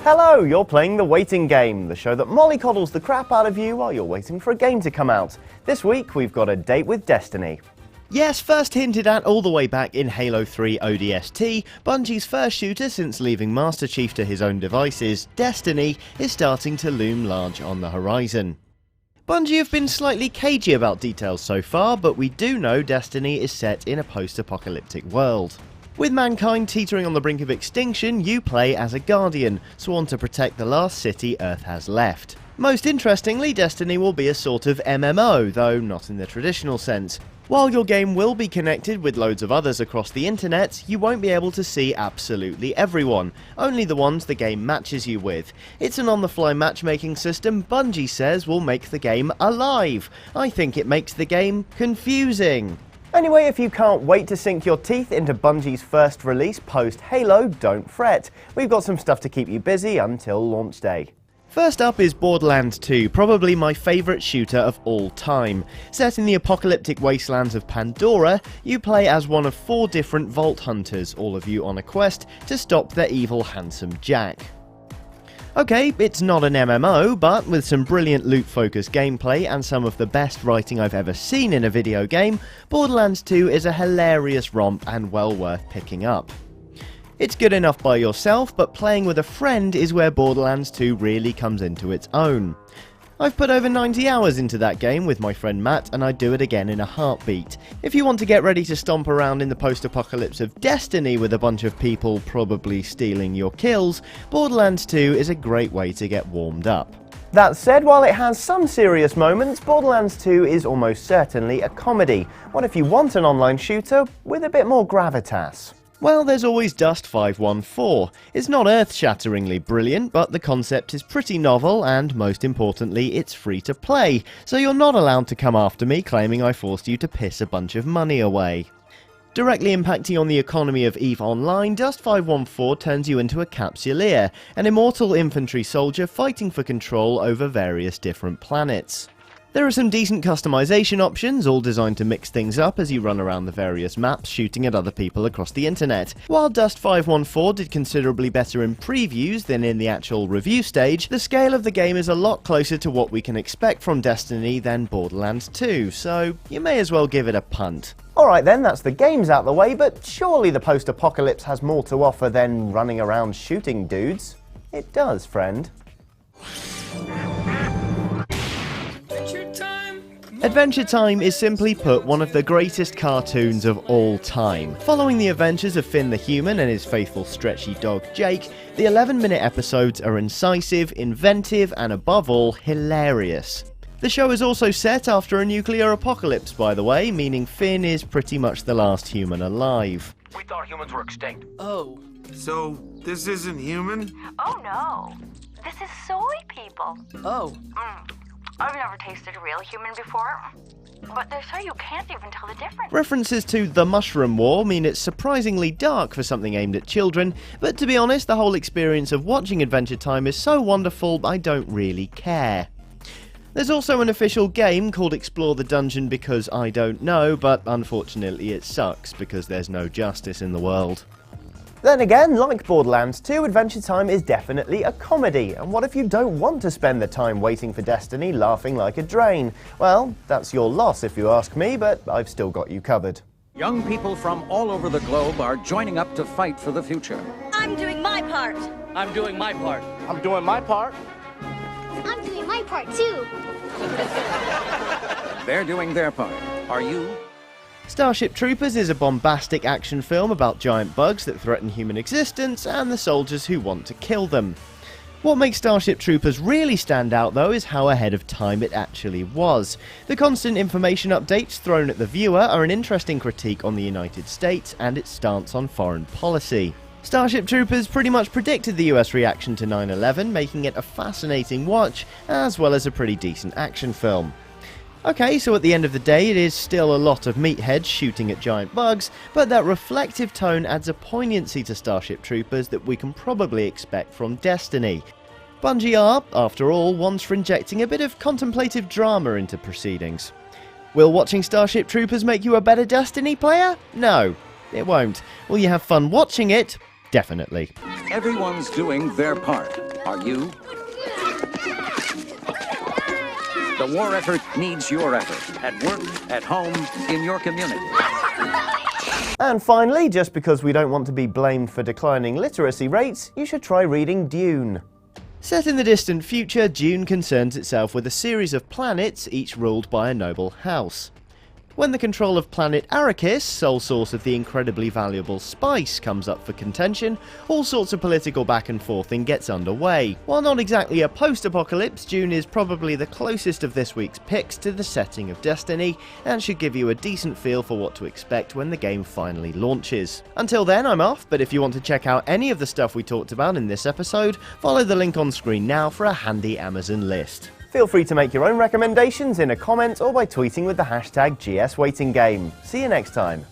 Hello, you're playing The Waiting Game, the show that mollycoddles the crap out of you while you're waiting for a game to come out. This week, we've got a date with Destiny. Yes, first hinted at all the way back in Halo 3 ODST, Bungie's first shooter since leaving Master Chief to his own devices, Destiny, is starting to loom large on the horizon. Bungie have been slightly cagey about details so far, but we do know Destiny is set in a post-apocalyptic world. With mankind teetering on the brink of extinction, you play as a Guardian, sworn to protect the last city Earth has left. Most interestingly, Destiny will be a sort of MMO, though not in the traditional sense. While your game will be connected with loads of others across the internet, you won't be able to see absolutely everyone, only the ones the game matches you with. It's an on-the-fly matchmaking system Bungie says will make the game alive. I think it makes the game confusing. Anyway, if you can't wait to sink your teeth into Bungie's first release post-Halo, don't fret. We've got some stuff to keep you busy until launch day. First up is Borderlands 2, probably my favourite shooter of all time. Set in the apocalyptic wastelands of Pandora, you play as one of 4 different Vault Hunters, all of you on a quest to stop the evil Handsome Jack. Okay, it's not an MMO, but with some brilliant loot-focused gameplay and some of the best writing I've ever seen in a video game, Borderlands 2 is a hilarious romp and well worth picking up. It's good enough by yourself, but playing with a friend is where Borderlands 2 really comes into its own. I've put over 90 hours into that game with my friend Matt, and I'd do it again in a heartbeat. If you want to get ready to stomp around in the post-apocalypse of Destiny with a bunch of people probably stealing your kills, Borderlands 2 is a great way to get warmed up. That said, while it has some serious moments, Borderlands 2 is almost certainly a comedy. What if you want an online shooter with a bit more gravitas? Well, there's always Dust 514. It's not earth-shatteringly brilliant, but the concept is pretty novel, and most importantly, it's free to play, so you're not allowed to come after me claiming I forced you to piss a bunch of money away. Directly impacting on the economy of EVE Online, Dust 514 turns you into a Capsuleer, an immortal infantry soldier fighting for control over various different planets. There are some decent customization options, all designed to mix things up as you run around the various maps shooting at other people across the internet. While Dust 514 did considerably better in previews than in the actual review stage, the scale of the game is a lot closer to what we can expect from Destiny than Borderlands 2, so you may as well give it a punt. Alright then, that's the games out the way, but surely the post-apocalypse has more to offer than running around shooting dudes. It does, friend. Adventure Time is simply put one of the greatest cartoons of all time. Following the adventures of Finn the Human and his faithful stretchy dog Jake, the 11-minute episodes are incisive, inventive, and above all, hilarious. The show is also set after a nuclear apocalypse, by the way, meaning Finn is pretty much the last human alive. We thought humans were extinct. Oh. So, this isn't human? Oh no, this is soy people. Oh. I've never tasted a real human before, but they say you can't even tell the difference. References to the Mushroom War mean it's surprisingly dark for something aimed at children, but to be honest, the whole experience of watching Adventure Time is so wonderful I don't really care. There's also an official game called Explore the Dungeon because I don't know, but unfortunately it sucks because there's no justice in the world. Then again, like Borderlands 2, Adventure Time is definitely a comedy, and what if you don't want to spend the time waiting for Destiny laughing like a drain? Well, that's your loss if you ask me, but I've still got you covered. Young people from all over the globe are joining up to fight for the future. I'm doing my part. I'm doing my part. I'm doing my part. I'm doing my part too. They're doing their part. Are you? Starship Troopers is a bombastic action film about giant bugs that threaten human existence and the soldiers who want to kill them. What makes Starship Troopers really stand out though is how ahead of time it actually was. The constant information updates thrown at the viewer are an interesting critique on the United States and its stance on foreign policy. Starship Troopers pretty much predicted the US reaction to 9/11, making it a fascinating watch as well as a pretty decent action film. Okay, so at the end of the day it is still a lot of meatheads shooting at giant bugs, but that reflective tone adds a poignancy to Starship Troopers that we can probably expect from Destiny. Bungie are, after all, ones for injecting a bit of contemplative drama into proceedings. Will watching Starship Troopers make you a better Destiny player? No, it won't. Will you have fun watching it? definitely. Everyone's doing their part. Are you? The war effort needs your effort. At work, at home, in your community. And finally, just because we don't want to be blamed for declining literacy rates, you should try reading Dune. Set in the distant future, Dune concerns itself with a series of planets, each ruled by a noble house. When the control of planet Arrakis, sole source of the incredibly valuable spice, comes up for contention, all sorts of political back and forthing gets underway. While not exactly a post-apocalypse, Dune is probably the closest of this week's picks to the setting of Destiny, and should give you a decent feel for what to expect when the game finally launches. Until then, I'm off, but if you want to check out any of the stuff we talked about in this episode, follow the link on screen now for a handy Amazon list. Feel free to make your own recommendations in a comment or by tweeting with the hashtag GSWaitingGame. See you next time.